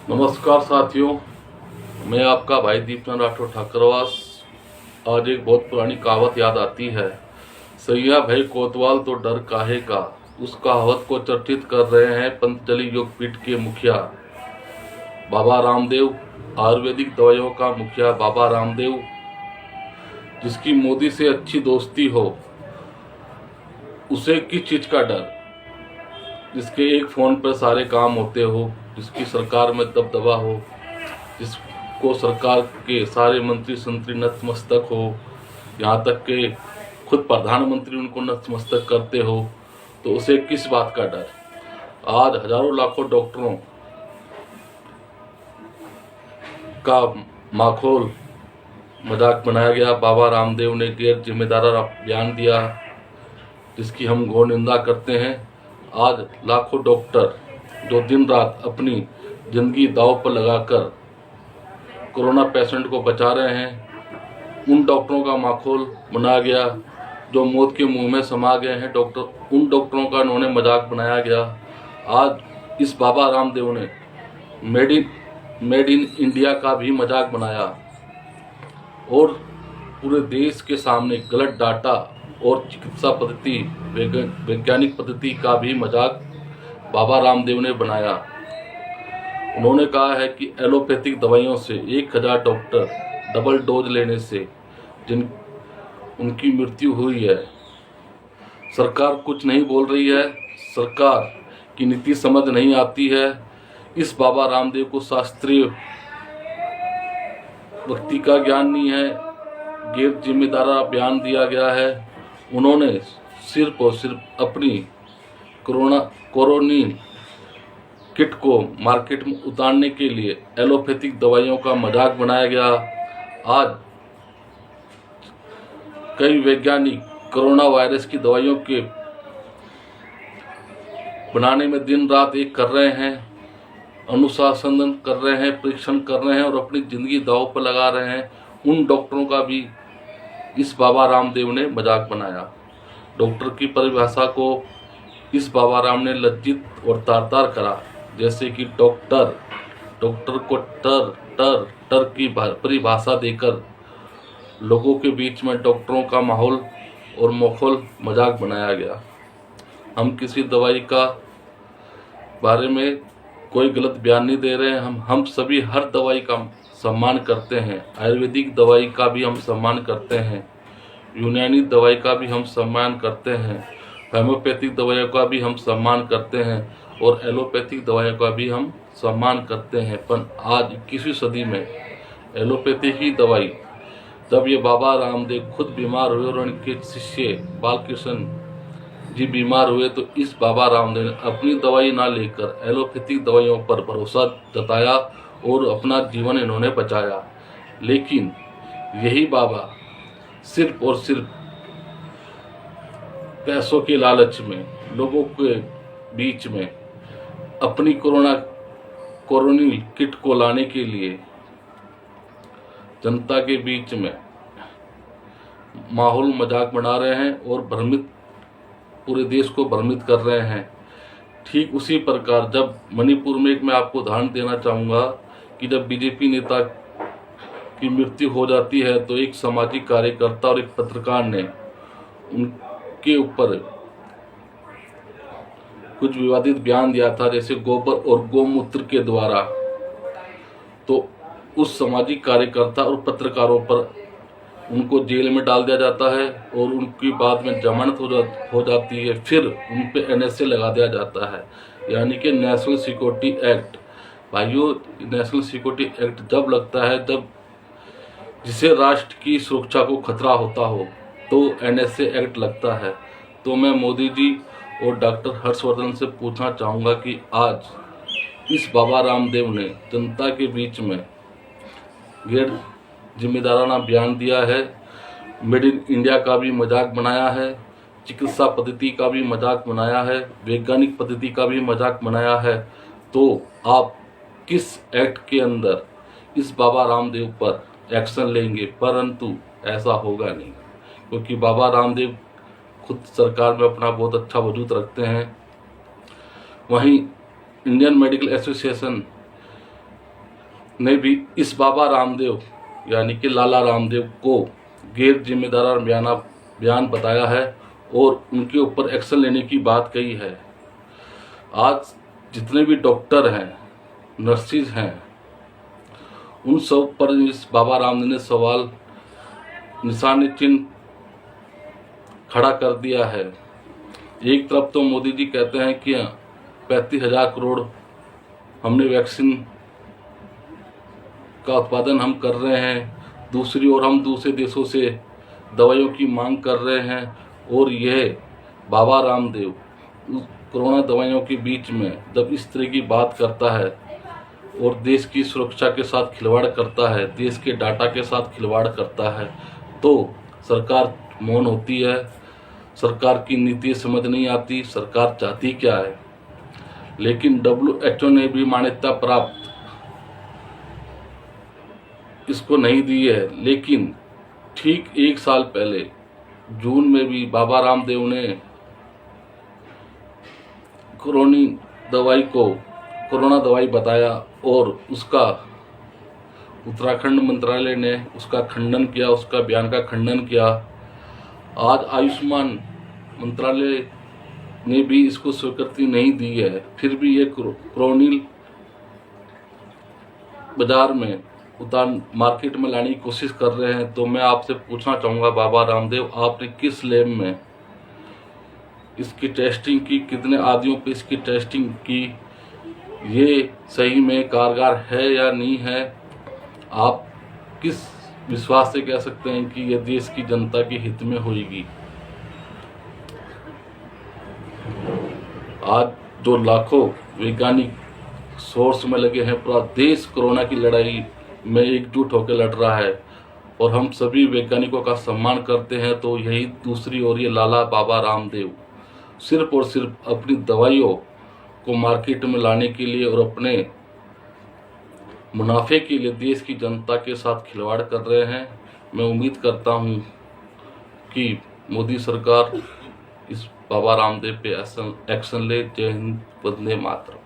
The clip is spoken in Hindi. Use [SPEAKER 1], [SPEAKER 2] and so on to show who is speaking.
[SPEAKER 1] नमस्कार साथियों, मैं आपका भाई दीपचंद राठौर ठाकरवास। आज एक बहुत पुरानी कहावत याद आती है, सैया भय कोतवाल तो डर काहे का। उस कहावत को चर्चित कर रहे हैं पतंजलि योगपीठ के मुखिया बाबा रामदेव, आयुर्वेदिक दवाइयों का मुखिया बाबा रामदेव, जिसकी मोदी से अच्छी दोस्ती हो, उसे किस चीज का डर, जिसके एक फोन पर सारे काम होते हो, जिसकी सरकार में दबदबा हो, जिसको सरकार के सारे मंत्री संतरी नतमस्तक हो, यहाँ तक कि खुद प्रधानमंत्री उनको नतमस्तक करते हो, तो उसे किस बात का डर। आज हजारों लाखों डॉक्टरों का माखौल मजाक बनाया गया। बाबा रामदेव ने गैर जिम्मेदार बयान दिया, जिसकी हम घोर निंदा करते हैं। आज लाखों डॉक्टर जो दिन रात अपनी जिंदगी दांव पर लगाकर कोरोना पेशेंट को बचा रहे हैं, उन डॉक्टरों का माखौल बनाया गया। जो मौत के मुंह में समा गए हैं डॉक्टर, उन डॉक्टरों का उन्होंने मजाक बनाया गया। आज इस बाबा रामदेव ने मेड इन इंडिया का भी मजाक बनाया और पूरे देश के सामने गलत डाटा और चिकित्सा पद्धति, वैज्ञानिक पद्धति का भी मजाक बाबा रामदेव ने बनाया। उन्होंने कहा है कि एलोपैथिक दवाइयों से 1000 डॉक्टर डबल डोज लेने से जिन उनकी मृत्यु हुई है। सरकार कुछ नहीं बोल रही है, सरकार की नीति समझ नहीं आती है। इस बाबा रामदेव को शास्त्रीय व्यक्ति का ज्ञान नहीं है, गैर जिम्मेदार बयान दिया गया है। उन्होंने सिर्फ और सिर्फ अपनी कोरोनी किट को मार्केट में उतारने के लिए एलोपैथिक दवाइयों का मजाक बनाया गया। आज कई वैज्ञानिक कोरोना वायरस की दवाइयों के बनाने में दिन रात एक कर रहे हैं, अनुशासन कर रहे हैं, परीक्षण कर रहे हैं और अपनी जिंदगी दांव पर लगा रहे हैं। उन डॉक्टरों का भी इस बाबा रामदेव ने मजाक बनाया। डॉक्टर की परिभाषा को इस बाबा राम ने लज्जित और तार करा, जैसे कि डॉक्टर को टर की परिभाषा देकर लोगों के बीच में डॉक्टरों का माहौल और माहौल मजाक बनाया गया। हम किसी दवाई का बारे में कोई गलत बयान नहीं दे रहे हैं। हम सभी हर दवाई का सम्मान करते हैं। आयुर्वेदिक दवाई का भी हम सम्मान करते हैं, यूनानी दवाई का भी हम सम्मान करते हैं, होम्योपैथिक दवाइयों का भी हम सम्मान करते हैं और एलोपैथिक दवाइयों का भी हम सम्मान करते हैं। पर आज 21वीं सदी में एलोपैथिक ही दवाई, जब ये बाबा रामदेव खुद बीमार हुए और उनके शिष्य बालकृष्ण जी बीमार हुए, तो इस बाबा रामदेव ने अपनी दवाई ना लेकर एलोपैथिक दवाइयों पर भरोसा जताया और अपना जीवन इन्होंने बचाया। लेकिन यही बाबा सिर्फ और सिर्फ पैसों के लालच में लोगों के बीच में अपनी कोरोनी किट को लाने के लिए जनता के बीच में माहौल मजाक बना रहे हैं और पूरे देश को भ्रमित कर रहे हैं। ठीक उसी प्रकार जब मणिपुर में, एक मैं आपको उदाहरण देना चाहूँगा कि जब बीजेपी नेता की मृत्यु हो जाती है तो एक सामाजिक कार्यकर्ता और एक पत्रकार ने उनके ऊपर कुछ विवादित बयान दिया था, जैसे गोबर और गौमूत्र के द्वारा। तो उस सामाजिक कार्यकर्ता और पत्रकारों पर उनको जेल में डाल दिया जाता है और उनकी बाद में जमानत हो जाती है, फिर उन पे NSA लगा दिया जाता है, यानी कि नेशनल सिक्योरिटी एक्ट। भाइयों, नेशनल सिक्योरिटी एक्ट जब लगता है जब जिसे राष्ट्र की सुरक्षा को खतरा होता हो, तो NSA एक्ट लगता है। तो मैं मोदी जी और डॉक्टर हर्षवर्धन से पूछना चाहूँगा कि आज इस बाबा रामदेव ने जनता के बीच में गैर जिम्मेदाराना बयान दिया है, मेड इन इंडिया का भी मजाक बनाया है, चिकित्सा पद्धति का भी मजाक बनाया है, वैज्ञानिक पद्धति का भी मजाक बनाया है। तो आप किस एक्ट के अंदर इस बाबा रामदेव पर एक्शन लेंगे? परंतु ऐसा होगा नहीं, क्योंकि बाबा रामदेव खुद सरकार में अपना बहुत अच्छा वजूद रखते हैं। वहीं इंडियन मेडिकल एसोसिएशन ने भी इस बाबा रामदेव यानी कि लाला रामदेव को गैर जिम्मेदार बयान बताया है और उनके ऊपर एक्शन लेने की बात कही है। आज जितने भी डॉक्टर हैं, नर्सिस हैं, उन सब पर इस बाबा रामदेव ने सवाल निशान चिन्ह खड़ा कर दिया है। एक तरफ तो मोदी जी कहते हैं कि 35,000 करोड़ हमने वैक्सीन का उत्पादन हम कर रहे हैं, दूसरी ओर हम दूसरे देशों से दवाइयों की मांग कर रहे हैं, और यह बाबा रामदेव कोरोना दवाइयों के बीच में जब इस तरह की बात करता है और देश की सुरक्षा के साथ खिलवाड़ करता है, देश के डाटा के साथ खिलवाड़ करता है, तो सरकार मौन होती है। सरकार की नीति समझ नहीं आती, सरकार चाहती क्या है। लेकिन WHO ने भी मान्यता प्राप्त इसको नहीं दी है। लेकिन ठीक 1 साल पहले जून में भी बाबा रामदेव ने कोरोना दवाई बताया और उसका उत्तराखंड मंत्रालय ने उसका खंडन किया, उसका बयान का खंडन किया। आज आयुष्मान मंत्रालय ने भी इसको स्वीकृति नहीं दी है, फिर भी ये कोरोनिल बाजार में मार्केट में लाने की कोशिश कर रहे हैं। तो मैं आपसे पूछना चाहूँगा बाबा रामदेव, आपने किस लैब में इसकी टेस्टिंग की, कितने आदियों पे इसकी टेस्टिंग की, ये सही में कारगर है या नहीं है? आप किस विश्वास से कह सकते हैं कि ये देश की जनता के हित में होगी? आज जो लाखों वैज्ञानिक सोर्स में लगे हैं, पूरा देश कोरोना की लड़ाई में एकजुट होकर लड़ रहा है और हम सभी वैज्ञानिकों का सम्मान करते हैं। तो यही दूसरी ओर ये लाला बाबा रामदेव सिर्फ और सिर्फ अपनी दवाइयों को मार्केट में लाने के लिए और अपने मुनाफे के लिए देश की जनता के साथ खिलवाड़ कर रहे हैं। मैं उम्मीद करता हूं कि मोदी सरकार इस बाबा रामदेव पे एक्शन ले। जय हिंद, वंदे मातरम।